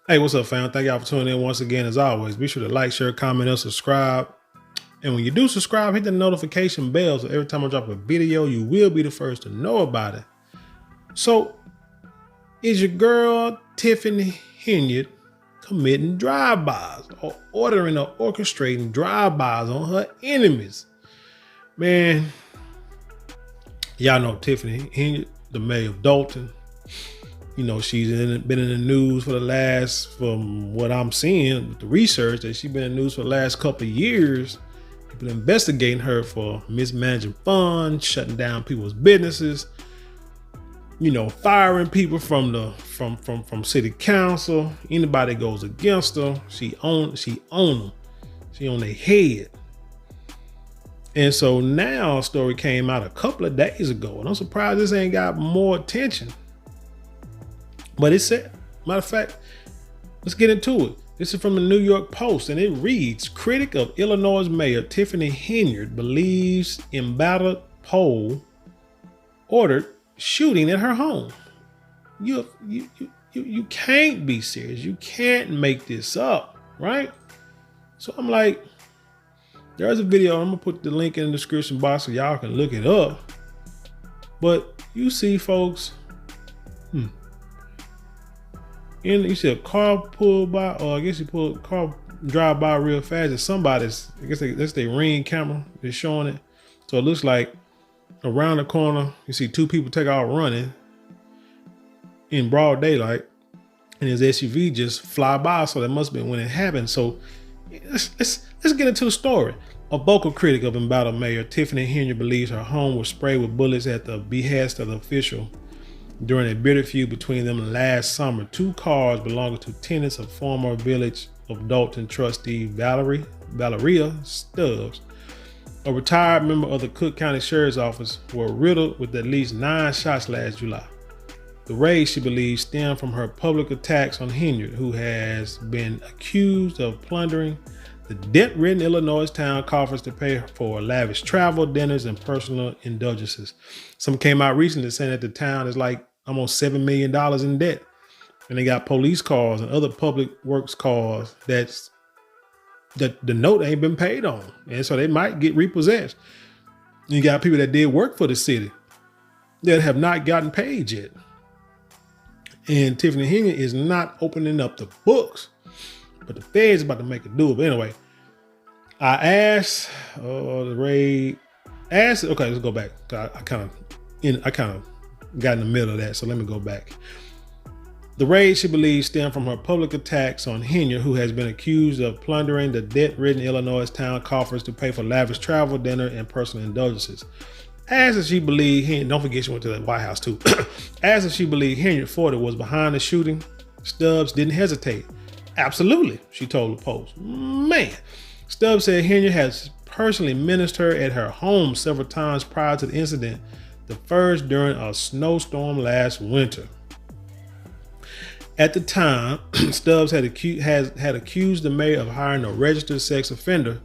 Hey, what's up, fam? Thank y'all for tuning in once again. As always, be sure to like, share, comment, and subscribe. And when you do subscribe, hit the notification bell so every time I drop a video, you will be the first to know about it. So, is your girl Tiffany Henyard committing drive-bys or ordering or orchestrating drive-bys on her enemies? Man, y'all know Tiffany Henyard, the mayor of Dalton. You know, she's been in the news for the last, from what I'm seeing with the research, that she's been in the news for the last couple of years. People investigating her for mismanaging funds, shutting down people's businesses, you know, firing people from city council. Anybody goes against her, she own them. She on their head. And so now a story came out a couple of days ago, and I'm surprised this ain't got more attention. But it said, matter of fact, let's get into it. This is from the New York Post, and it reads, critic of Illinois Mayor Tiffany Henyard believes embattled poll ordered shooting at her home. You can't be serious. You can't make this up, right? So I'm like, there's a video. I'm gonna put the link in the description box so y'all can look it up. But you see, folks, and you see a car pull by, or I guess you pull a car drive by real fast, and somebody's, I guess that's their Ring camera, they're showing it. So it looks like around the corner, you see two people take out running in broad daylight, and his SUV just fly by. So that must have been when it happened. So let's get into the story. A vocal critic of embattled Mayor Tiffany Henyard believes her home was sprayed with bullets at the behest of the official during a bitter feud between them last summer. Two cars belonging to tenants of former Village of Dalton trustee Valeria Stubbs, a retired member of the Cook County Sheriff's Office, were riddled with at least 9 shots last July. The rage, she believes, stemmed from her public attacks on Henyard, who has been accused of plundering the debt-ridden Illinois town coffers to pay for lavish travel, dinners, and personal indulgences. Some came out recently saying that the town is like almost $7 million in debt. And they got police cars and other public works cars that the note ain't been paid on. And so they might get repossessed. You got people that did work for the city that have not gotten paid yet. And Tiffany Henyard is not opening up the books, but the Fed's about to make a do. But anyway, I asked the raid. Okay, let's go back. I kind of got in the middle of that, so let me go back. The raid, she believes, stemmed from her public attacks on Henyard, who has been accused of plundering the debt-ridden Illinois town coffers to pay for lavish travel, dinner, and personal indulgences. As if she believed, don't forget she went to the White House too. As if she believed Henyard 40 was behind the shooting, Stubbs didn't hesitate. Absolutely, she told the Post. Man, Stubbs said Henyard has personally menaced her at her home several times prior to the incident, the first during a snowstorm last winter. At the time, Stubbs had accused the mayor of hiring a registered sex offender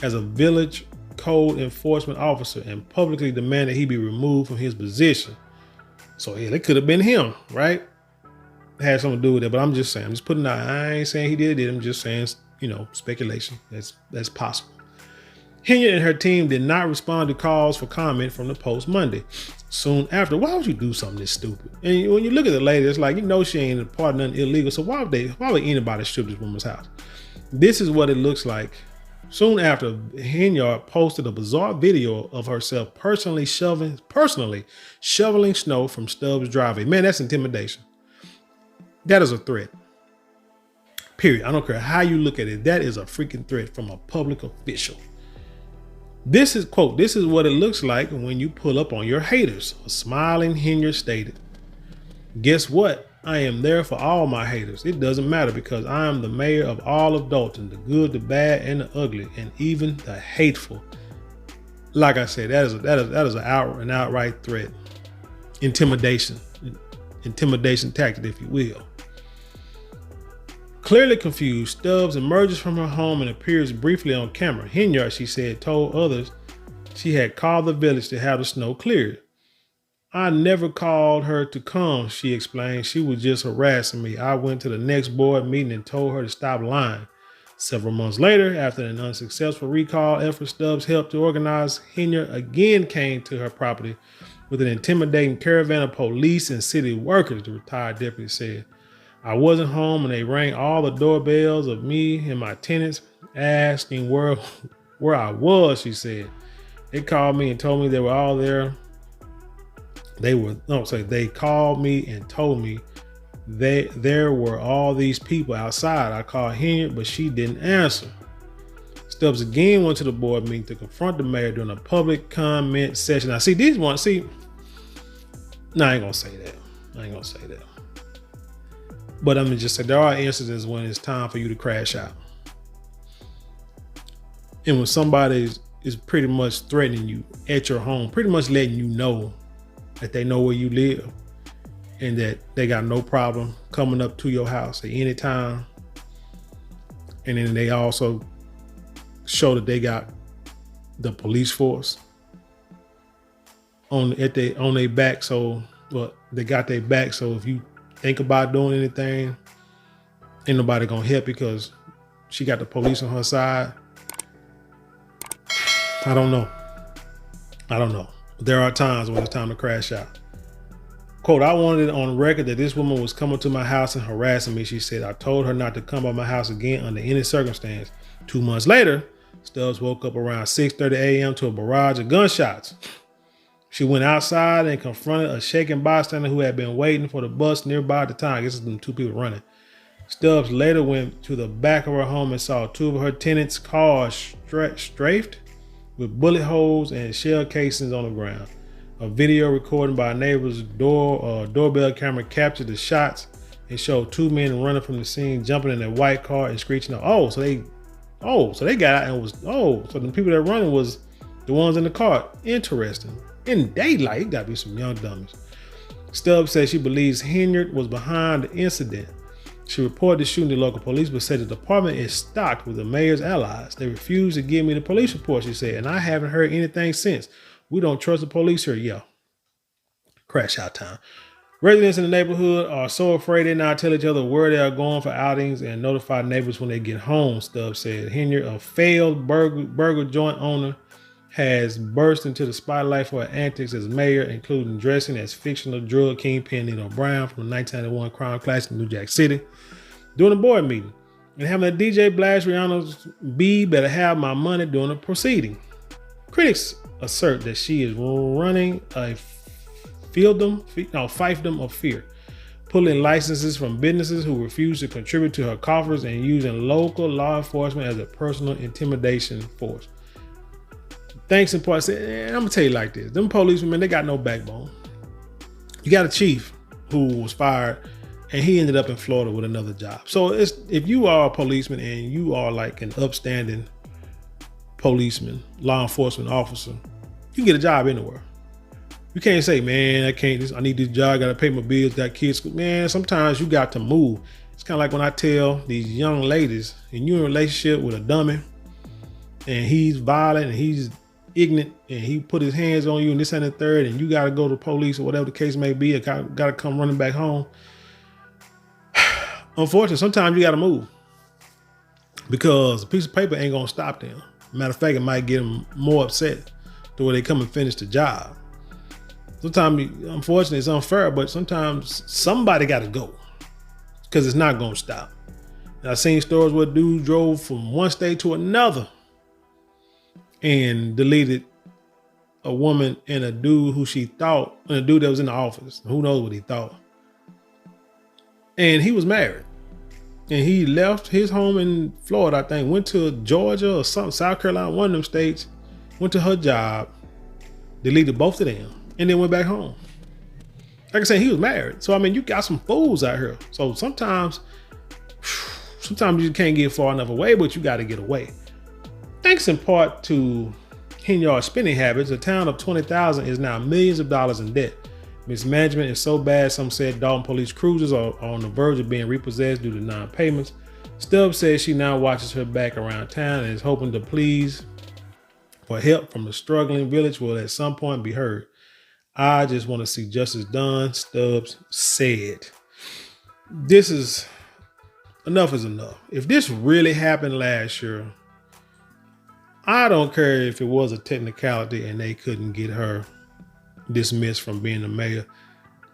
as a village code enforcement officer and publicly demanded he be removed from his position. So yeah, it could have been him, right? Had something to do with it, but I'm just saying, I'm just putting out, I ain't saying he did it, I'm just saying, you know, speculation. That's possible. Henyard and her team did not respond to calls for comment from the Post Monday. Soon after, why would you do something this stupid? And when you look at the lady, it's like, you know, she ain't a part of nothing illegal. So why would anybody strip this woman's house? This is what it looks like. Soon after, Henyard posted a bizarre video of herself personally shoveling snow from Stubbs' driveway. Man, that's intimidation. That is a threat. Period. I don't care how you look at it. That is a freaking threat from a public official. This is, quote, this is what it looks like when you pull up on your haters. A smiling Henyard stated, guess what? I am there for all my haters. It doesn't matter because I am the mayor of all of Dalton, the good, the bad, and the ugly, and even the hateful. Like I said, that is an outright threat. Intimidation tactic, if you will. Clearly confused, Stubbs emerges from her home and appears briefly on camera. Henyard, she said, told others she had called the village to have the snow cleared. I never called her to come, she explained. She was just harassing me. I went to the next board meeting and told her to stop lying. Several months later, after an unsuccessful recall effort Stubbs helped to organize, Henyard again came to her property with an intimidating caravan of police and city workers, the retired deputy said. I wasn't home and they rang all the doorbells of me and my tenants asking where I was, she said. They called me and told me they were all there. They called me and told me there were all these people outside. I called Henyard, but she didn't answer. Stubbs again went to the board meeting to confront the mayor during a public comment session. Now, see, these ones, I ain't gonna say that. But I'm gonna just say there are instances when it's time for you to crash out. And when somebody is pretty much threatening you at your home, pretty much letting you know that they know where you live and that they got no problem coming up to your house at any time. And then they also show that they got the police force on their back. So they got their back. So if you think about doing anything, ain't nobody gonna help because she got the police on her side. I don't know. There are times when it's time to crash out. Quote, I wanted it on record that this woman was coming to my house and harassing me, she said. I told her not to come by my house again under any circumstance. 2 months later, Stubbs woke up around 6:30 a.m. to a barrage of gunshots. She went outside and confronted a shaken bystander who had been waiting for the bus nearby at the time. I guess it's them two people running. Stubbs later went to the back of her home and saw 2 of her tenants' cars strafed with bullet holes and shell casings on the ground. A video recorded by a neighbor's doorbell camera captured the shots and showed 2 men running from the scene, jumping in their white car and screeching out. So they got out and so the people that running was the ones in the car. Interesting. In daylight, it gotta be some young dummies. Stubbs said she believes Henyard was behind the incident. She reported the shooting to local police, but said the department is stocked with the mayor's allies. They refused to give me the police report, she said, and I haven't heard anything since. We don't trust the police here. Yeah. Crash out time. Residents in the neighborhood are so afraid they now tell each other where they are going for outings and notify neighbors when they get home, Stubbs said. Henyard, a failed burger joint owner, has burst into the spotlight for her antics as mayor, including dressing as fictional drug kingpin Nino Brown from the 1991 crime classic in New Jack City during a board meeting, and having a DJ blast Rihanna's "B Better Have My Money" during the proceeding. Critics assert that she is running a fiefdom of fear, pulling licenses from businesses who refuse to contribute to her coffers and using local law enforcement as a personal intimidation force. Thanks in part, I'm gonna tell you like this: them policemen, they got no backbone. You got a chief who was fired, and he ended up in Florida with another job. So if you are a policeman and you are like an upstanding policeman, law enforcement officer, you can get a job anywhere. You can't say, man, I need this job, I gotta pay my bills, got kids. Man, sometimes you got to move. It's kind of like when I tell these young ladies, and you're in a relationship with a dummy, and he's violent and he's ignorant and he put his hands on you and this and the third, and you got to go to the police or whatever the case may be, or got to come running back home. Unfortunately, sometimes you got to move because a piece of paper ain't going to stop them. Matter of fact, it might get them more upset to where they come and finish the job. Sometimes, unfortunately, it's unfair, but sometimes somebody got to go because it's not going to stop. And I've seen stories where dudes drove from one state to another and deleted a woman and a dude and a dude that was in the office. Who knows what he thought. And he was married. And he left his home in Florida, I think, went to Georgia or something, South Carolina, one of them states, went to her job, deleted both of them, and then went back home. Like I said, he was married. So, I mean, you got some fools out here. So sometimes you can't get far enough away, but you got to get away. Thanks in part to Henyard's spending habits, a town of 20,000 is now millions of dollars in debt. Mismanagement is so bad, some said Dalton police cruisers are on the verge of being repossessed due to non-payments. Stubbs says she now watches her back around town and is hoping to please for help from the struggling village will at some point be heard. I just want to see justice done. Stubbs said, this is enough is enough. If this really happened last year, I don't care if it was a technicality and they couldn't get her dismissed from being the mayor.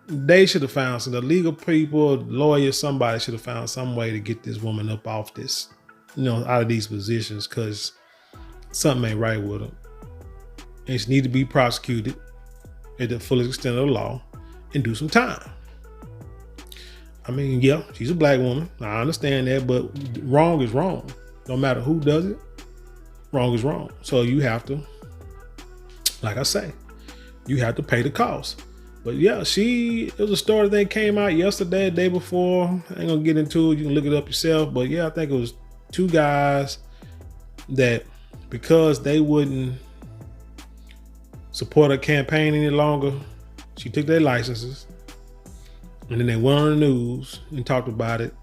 They should have found some, the legal people, lawyers, somebody should have found some way to get this woman up off this, out of these positions, because something ain't right with her. And she need to be prosecuted at the fullest extent of the law and do some time. I mean, yeah, she's a black woman. I understand that, but wrong is wrong. No matter who does it, wrong is wrong. So you have to, like I say, you have to pay the cost. But yeah, it was a story that came out yesterday, the day before. I ain't gonna get into it. You can look it up yourself. But yeah, I think it was two guys that, because they wouldn't support her campaign any longer, she took their licenses. And then they went on the news and talked about it.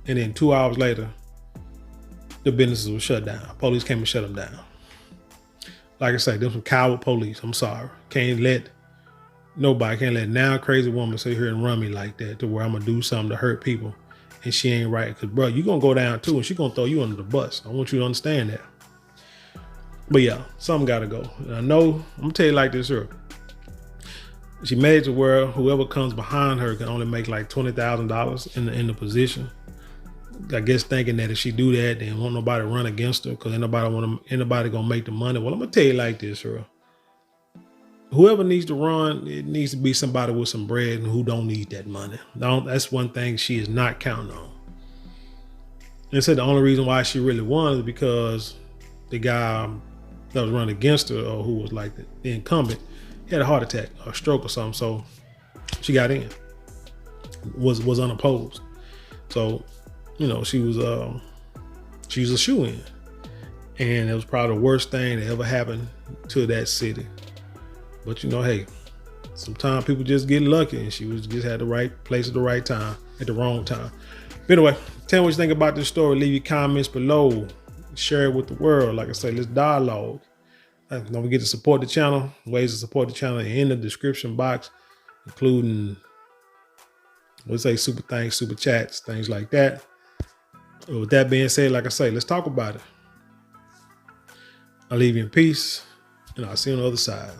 And then 2 hours later, the businesses were shut down. Police came and shut them down. Like I say, them some coward police. I'm sorry. Can't let now a crazy woman sit here and run me like that to where I'm going to do something to hurt people. And she ain't right. Because, bro, you're going to go down too and she's going to throw you under the bus. I want you to understand that. But yeah, something got to go. And I know, I'm going to tell you like this here. She made it to where whoever comes behind her can only make like $20,000 in the position. I guess thinking that if she do that, then won't nobody run against her because ain't nobody gonna make the money. Well, I'm gonna tell you like this, Earl. Whoever needs to run, it needs to be somebody with some bread and who don't need that money. That's one thing she is not counting on. And said the only reason why she really won is because the guy that was running against her, or who was like the incumbent, he had a heart attack or a stroke or something. So she got in, was unopposed. So, she was a shoo-in. And it was probably the worst thing that ever happened to that city. But hey, sometimes people just get lucky, and she just had the right place at the right time at the wrong time. But anyway, tell me what you think about this story. Leave your comments below. Share it with the world. Like I say, let's dialogue. Don't forget to support the channel. Ways to support the channel in the description box, including, let's say, super thanks, super chats, things like that. With that being said, like I say, let's talk about it. I'll leave you in peace, and I'll see you on the other side.